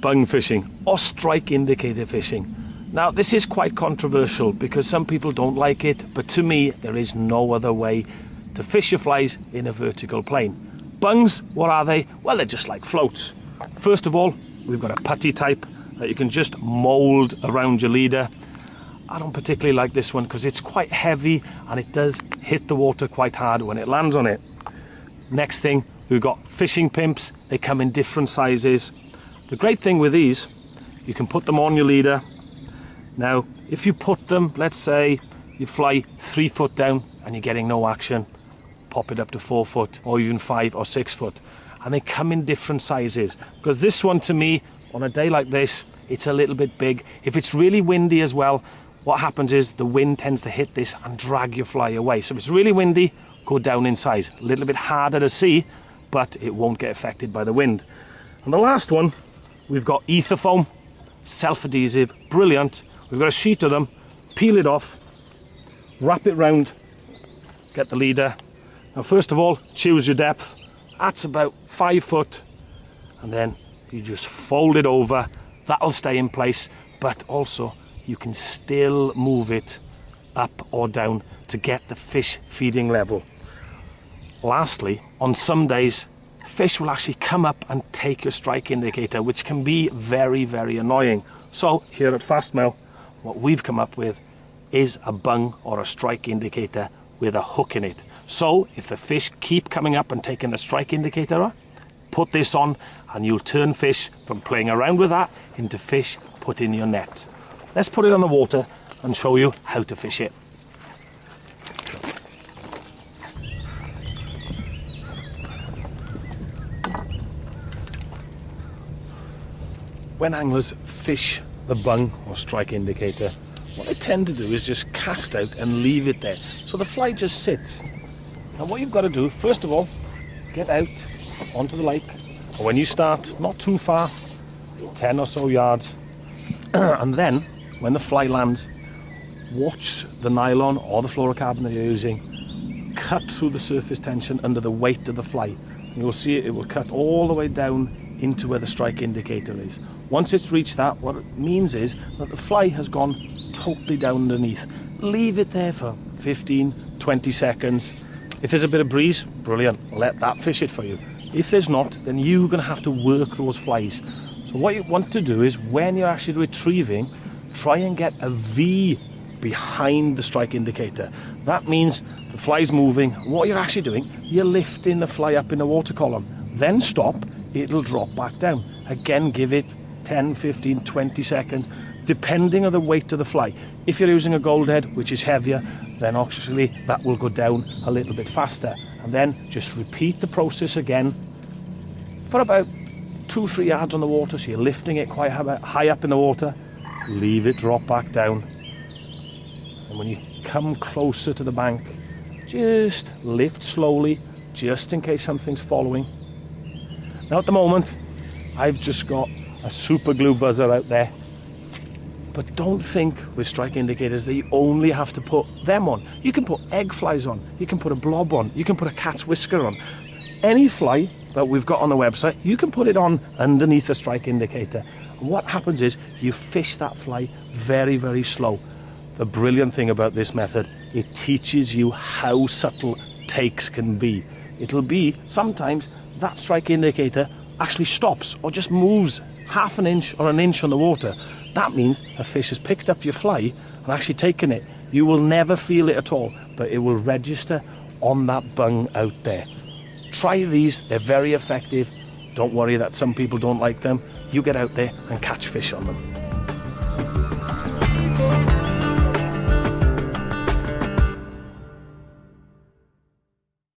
bung fishing or strike indicator fishing. Now this is quite controversial because some people don't like it, but to me there is no other way to fish your flies in a vertical plane. Bungs, what are they? Well, they're just like floats. First of all, we've got a putty type that you can just mould around your leader. I don't particularly like this one because it's quite heavy and it does hit the water quite hard when it lands on it. Next thing, we've got fishing pimps. They come in different sizes. The great thing with these, you can put them on your leader. Now, if you put them, let's say you fly 3 foot down and you're getting no action, pop it up to 4 foot or even 5 or 6 foot. And they come in different sizes because this one to me, on a day like this, it's a little bit big. If it's really windy as well, what happens is the wind tends to hit this and drag your fly away. So if it's really windy, go down in size. A little bit harder to see, but it won't get affected by the wind. And the last one, we've got ether foam, self-adhesive, brilliant. We've got a sheet of them, peel it off, wrap it round, get the leader. Now first of all, choose your depth. That's about 5 foot, and then you just fold it over. That'll stay in place, but also you can still move it up or down to get the fish feeding level. Lastly, on some days, fish will actually come up and take your strike indicator, which can be very, very annoying. So here at Fastmail, what we've come up with is a bung or a strike indicator with a hook in it. So if the fish keep coming up and taking the strike indicator, put this on and you'll turn fish from playing around with that into fish put in your net. Let's put it on the water and show you how to fish it. When anglers fish the bung or strike indicator, what they tend to do is just cast out and leave it there. So the fly just sits. And what you've got to do, first of all, get out onto the lake. Or when you start, not too far, 10 or so yards. And then, when the fly lands, watch the nylon or the fluorocarbon that you're using cut through the surface tension under the weight of the fly. And you'll see it will cut all the way down into where the strike indicator is. Once it's reached that, what it means is that the fly has gone totally down underneath. Leave it there for 15, 20 seconds. If there's a bit of breeze, brilliant, let that fish it for you. If there's not, then you're going to have to work those flies. So what you want to do is, when you're actually retrieving, try and get a V behind the strike indicator. That means the fly's moving. What you're actually doing, you're lifting the fly up in the water column. Then stop, it'll drop back down. Again, give it 10, 15, 20 seconds, depending on the weight of the fly. If you're using a gold head, which is heavier, then actually that will go down a little bit faster. And then just repeat the process again for about 2-3 yards on the water, so you're lifting it quite high up in the water. Leave it drop back down. And when you come closer to the bank, just lift slowly, just in case something's following. Now at the moment, I've just got a super glue buzzer out there. But don't think with strike indicators that you only have to put them on. You can put egg flies on, you can put a blob on, you can put a cat's whisker on. Any fly that we've got on the website, you can put it on underneath a strike indicator. And what happens is you fish that fly very, very slow. The brilliant thing about this method, it teaches you how subtle takes can be. It'll be sometimes that strike indicator actually stops or just moves half an inch or an inch on the water. That means a fish has picked up your fly and actually taken it. You will never feel it at all, but it will register on that bung out there. Try these, they're very effective. Don't worry that some people don't like them. You get out there and catch fish on them.